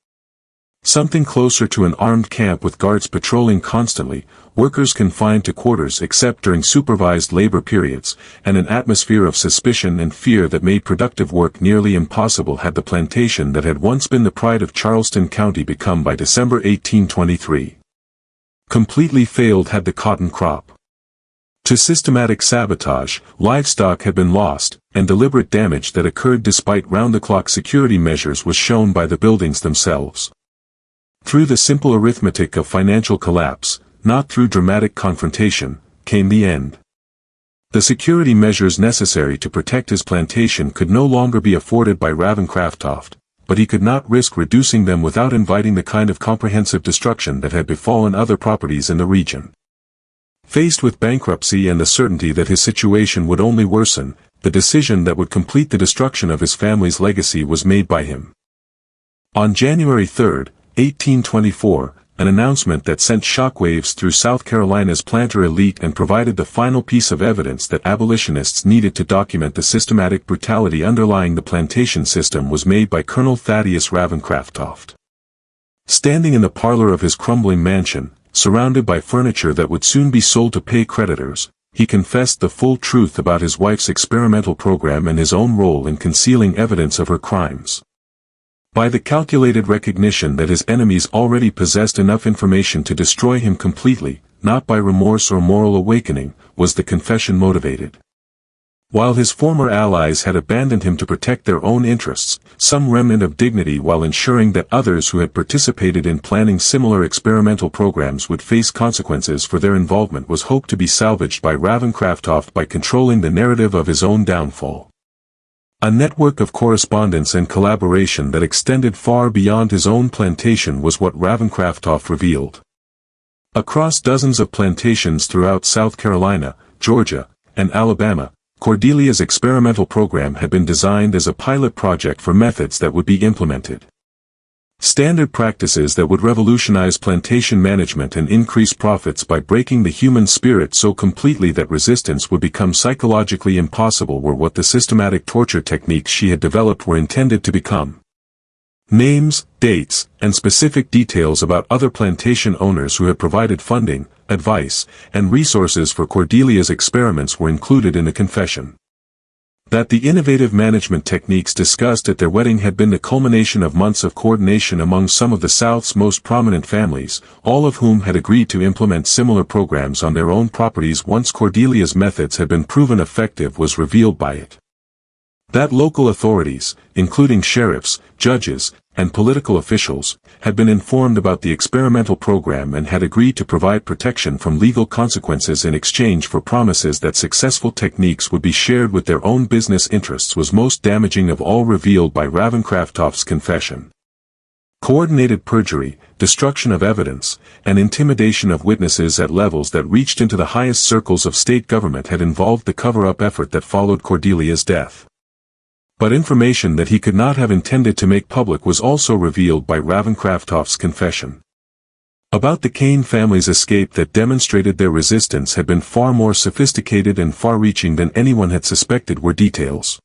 Something closer to an armed camp with guards patrolling constantly, workers confined to quarters except during supervised labor periods, and an atmosphere of suspicion and fear that made productive work nearly impossible had the plantation that had once been the pride of Charleston County become by December 1823. Completely failed had the cotton crop. To systematic sabotage, livestock had been lost, and deliberate damage that occurred despite round-the-clock security measures was shown by the buildings themselves. Through the simple arithmetic of financial collapse, not through dramatic confrontation, came the end. The security measures necessary to protect his plantation could no longer be afforded by Ravenscraft, but he could not risk reducing them without inviting the kind of comprehensive destruction that had befallen other properties in the region. Faced with bankruptcy and the certainty that his situation would only worsen, the decision that would complete the destruction of his family's legacy was made by him. On January 3, 1824, an announcement that sent shockwaves through South Carolina's planter elite and provided the final piece of evidence that abolitionists needed to document the systematic brutality underlying the plantation system was made by Colonel Thaddeus Ravenscraft. Standing in the parlor of his crumbling mansion, surrounded by furniture that would soon be sold to pay creditors, he confessed the full truth about his wife's experimental program and his own role in concealing evidence of her crimes. By the calculated recognition that his enemies already possessed enough information to destroy him completely, not by remorse or moral awakening, was the confession motivated. While his former allies had abandoned him to protect their own interests, some remnant of dignity while ensuring that others who had participated in planning similar experimental programs would face consequences for their involvement was hoped to be salvaged by Ravenscraft by controlling the narrative of his own downfall. A network of correspondence and collaboration that extended far beyond his own plantation was what Ravenscraft revealed. Across dozens of plantations throughout South Carolina, Georgia, and Alabama, Cordelia's experimental program had been designed as a pilot project for methods that would be implemented. Standard practices that would revolutionize plantation management and increase profits by breaking the human spirit so completely that resistance would become psychologically impossible were what the systematic torture techniques she had developed were intended to become. Names, dates, and specific details about other plantation owners who had provided funding, advice, and resources for Cordelia's experiments were included in the confession. That the innovative management techniques discussed at their wedding had been the culmination of months of coordination among some of the South's most prominent families, all of whom had agreed to implement similar programs on their own properties once Cordelia's methods had been proven effective was revealed by it. That local authorities, including sheriffs, judges, and political officials, had been informed about the experimental program and had agreed to provide protection from legal consequences in exchange for promises that successful techniques would be shared with their own business interests was most damaging of all revealed by Ravencraftoft's confession. Coordinated perjury, destruction of evidence, and intimidation of witnesses at levels that reached into the highest circles of state government had involved the cover-up effort that followed Cordelia's death. But information that he could not have intended to make public was also revealed by Ravencraftoft's confession. About the Kane family's escape that demonstrated their resistance had been far more sophisticated and far-reaching than anyone had suspected were details.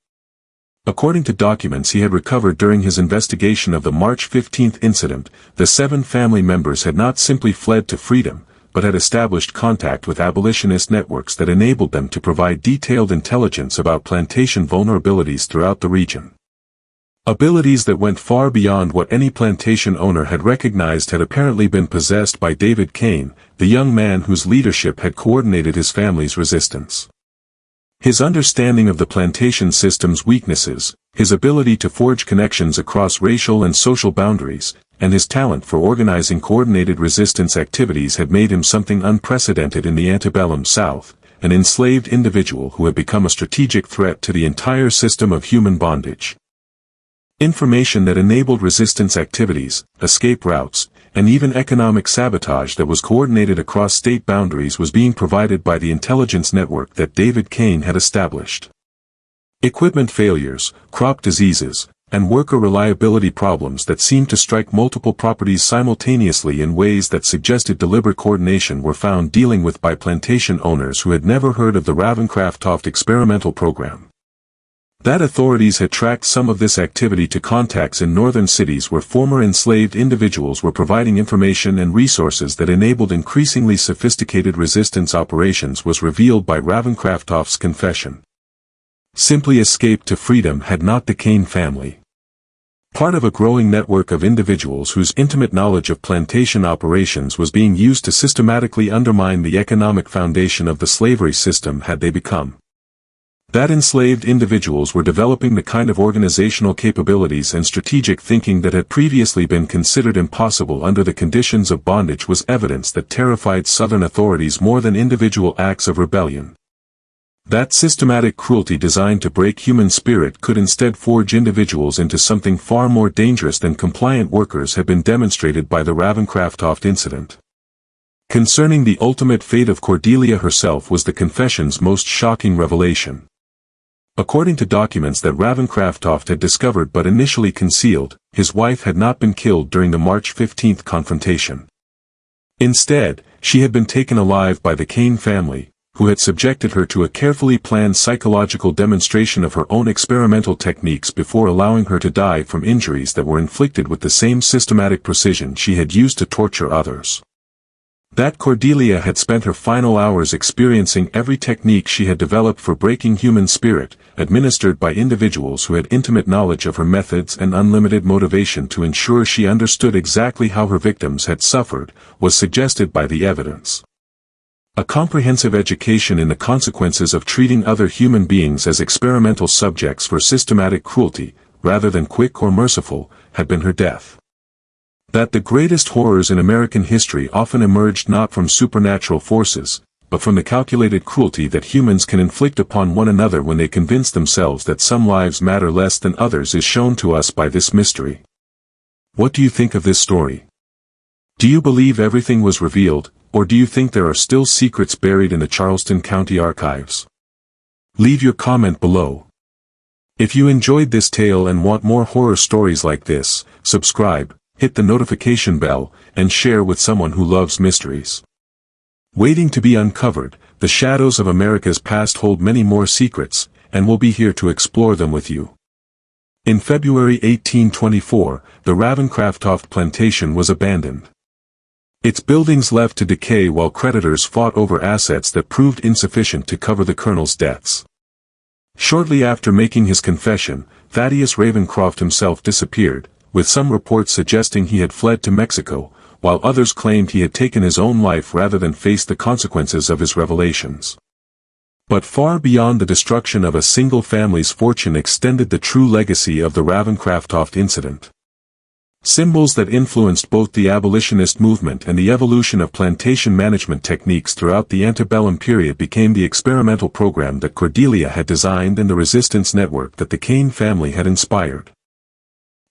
According to documents he had recovered during his investigation of the March 15 incident, the 7 family members had not simply fled to freedom, but had established contact with abolitionist networks that enabled them to provide detailed intelligence about plantation vulnerabilities throughout the region. Abilities that went far beyond what any plantation owner had recognized had apparently been possessed by David Kane, the young man whose leadership had coordinated his family's resistance. His understanding of the plantation system's weaknesses, his ability to forge connections across racial and social boundaries, and his talent for organizing coordinated resistance activities had made him something unprecedented in the antebellum South, an enslaved individual who had become a strategic threat to the entire system of human bondage. Information that enabled resistance activities, escape routes, and even economic sabotage that was coordinated across state boundaries was being provided by the intelligence network that David Kane had established. Equipment failures, crop diseases, and worker reliability problems that seemed to strike multiple properties simultaneously in ways that suggested deliberate coordination were found dealing with by plantation owners who had never heard of the Ravencraftoft experimental program. That authorities had tracked some of this activity to contacts in northern cities where former enslaved individuals were providing information and resources that enabled increasingly sophisticated resistance operations was revealed by Ravencraftoft's confession. Simply escape to freedom had not the Kane family. Part of a growing network of individuals whose intimate knowledge of plantation operations was being used to systematically undermine the economic foundation of the slavery system had they become. That enslaved individuals were developing the kind of organizational capabilities and strategic thinking that had previously been considered impossible under the conditions of bondage was evidence that terrified Southern authorities more than individual acts of rebellion. That systematic cruelty designed to break human spirit could instead forge individuals into something far more dangerous than compliant workers had been demonstrated by the Ravencraftoft incident. Concerning the ultimate fate of Cordelia herself was the confession's most shocking revelation. According to documents that Ravencraftoft had discovered but initially concealed, his wife had not been killed during the March 15 confrontation. Instead, she had been taken alive by the Kane family, who had subjected her to a carefully planned psychological demonstration of her own experimental techniques before allowing her to die from injuries that were inflicted with the same systematic precision she had used to torture others. That Cordelia had spent her final hours experiencing every technique she had developed for breaking human spirit, administered by individuals who had intimate knowledge of her methods and unlimited motivation to ensure she understood exactly how her victims had suffered, was suggested by the evidence. A comprehensive education in the consequences of treating other human beings as experimental subjects for systematic cruelty, rather than quick or merciful, had been her death. That the greatest horrors in American history often emerged not from supernatural forces, but from the calculated cruelty that humans can inflict upon one another when they convince themselves that some lives matter less than others is shown to us by this mystery. What do you think of this story? Do you believe everything was revealed, or do you think there are still secrets buried in the Charleston County archives? Leave your comment below. If you enjoyed this tale and want more horror stories like this, subscribe, hit the notification bell, and share with someone who loves mysteries. Waiting to be uncovered, the shadows of America's past hold many more secrets, and we'll be here to explore them with you. In February 1824, the Ravencraftoft plantation was abandoned. Its buildings left to decay while creditors fought over assets that proved insufficient to cover the colonel's debts. Shortly after making his confession, Thaddeus Ravencroft himself disappeared, with some reports suggesting he had fled to Mexico, while others claimed he had taken his own life rather than face the consequences of his revelations. But far beyond the destruction of a single family's fortune extended the true legacy of the Ravencraft incident. Symbols that influenced both the abolitionist movement and the evolution of plantation management techniques throughout the antebellum period became the experimental program that Cordelia had designed and the resistance network that the Kane family had inspired.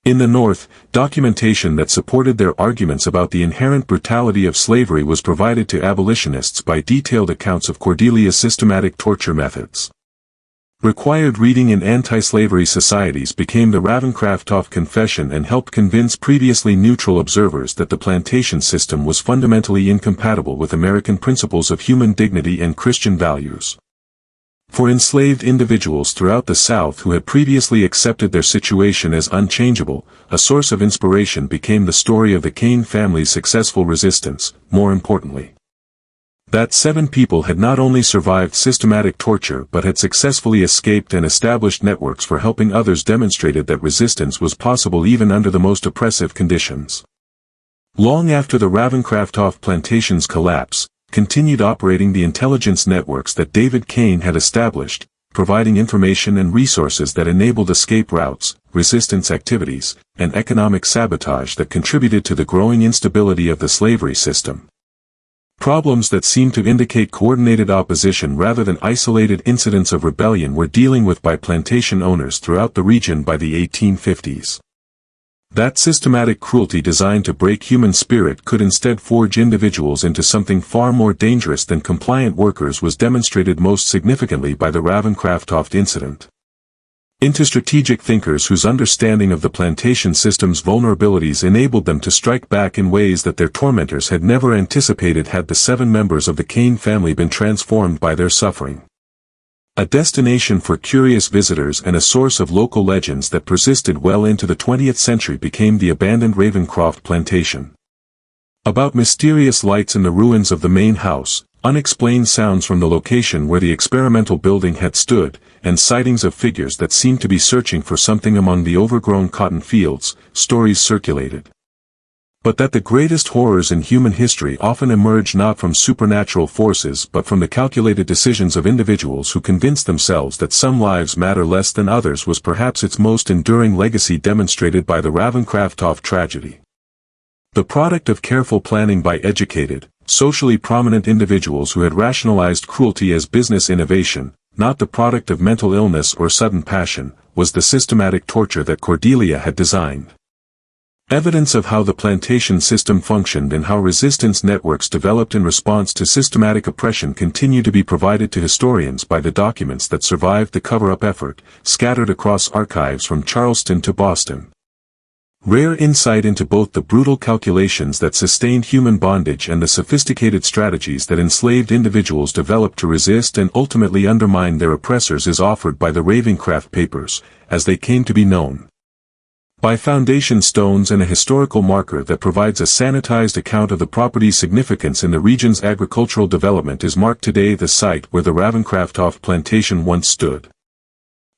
In the North, documentation that supported their arguments about the inherent brutality of slavery was provided to abolitionists by detailed accounts of Cordelia's systematic torture methods. Required reading in anti-slavery societies became the Ravencraft Confession and helped convince previously neutral observers that the plantation system was fundamentally incompatible with American principles of human dignity and Christian values. For enslaved individuals throughout the South who had previously accepted their situation as unchangeable, a source of inspiration became the story of the Kane family's successful resistance. More importantly, that 7 people had not only survived systematic torture but had successfully escaped and established networks for helping others demonstrated that resistance was possible even under the most oppressive conditions. Long after the Ravencraft plantation's collapse, continued operating the intelligence networks that David Kane had established, providing information and resources that enabled escape routes, resistance activities, and economic sabotage that contributed to the growing instability of the slavery system. Problems that seemed to indicate coordinated opposition rather than isolated incidents of rebellion were dealing with by plantation owners throughout the region by the 1850s. That systematic cruelty designed to break human spirit could instead forge individuals into something far more dangerous than compliant workers was demonstrated most significantly by the Ravencraft incident. Into strategic thinkers whose understanding of the plantation system's vulnerabilities enabled them to strike back in ways that their tormentors had never anticipated had the 7 members of the Kane family been transformed by their suffering. A destination for curious visitors and a source of local legends that persisted well into the 20th century became the abandoned Ravencroft plantation. About mysterious lights in the ruins of the main house, unexplained sounds from the location where the experimental building had stood, and sightings of figures that seemed to be searching for something among the overgrown cotton fields, stories circulated. But that the greatest horrors in human history often emerge not from supernatural forces but from the calculated decisions of individuals who convinced themselves that some lives matter less than others was perhaps its most enduring legacy demonstrated by the Ravencraft tragedy. The product of careful planning by educated, socially prominent individuals who had rationalized cruelty as business innovation, not the product of mental illness or sudden passion, was the systematic torture that Cordelia had designed. Evidence of how the plantation system functioned and how resistance networks developed in response to systematic oppression continue to be provided to historians by the documents that survived the cover-up effort, scattered across archives from Charleston to Boston. Rare insight into both the brutal calculations that sustained human bondage and the sophisticated strategies that enslaved individuals developed to resist and ultimately undermine their oppressors is offered by the Ravencraft Papers, as they came to be known. By foundation stones and a historical marker that provides a sanitized account of the property's significance in the region's agricultural development is marked today the site where the Ravencraft plantation once stood.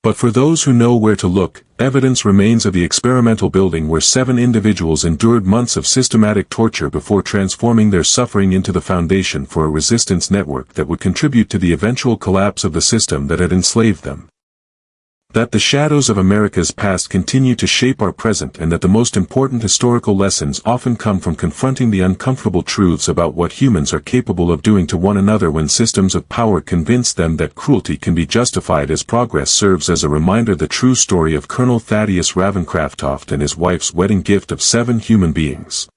But for those who know where to look, evidence remains of the experimental building where 7 individuals endured months of systematic torture before transforming their suffering into the foundation for a resistance network that would contribute to the eventual collapse of the system that had enslaved them. That the shadows of America's past continue to shape our present and that the most important historical lessons often come from confronting the uncomfortable truths about what humans are capable of doing to one another when systems of power convince them that cruelty can be justified as progress serves as a reminder the true story of Colonel Thaddeus Ravencraft and his wife's wedding gift of 7 human beings.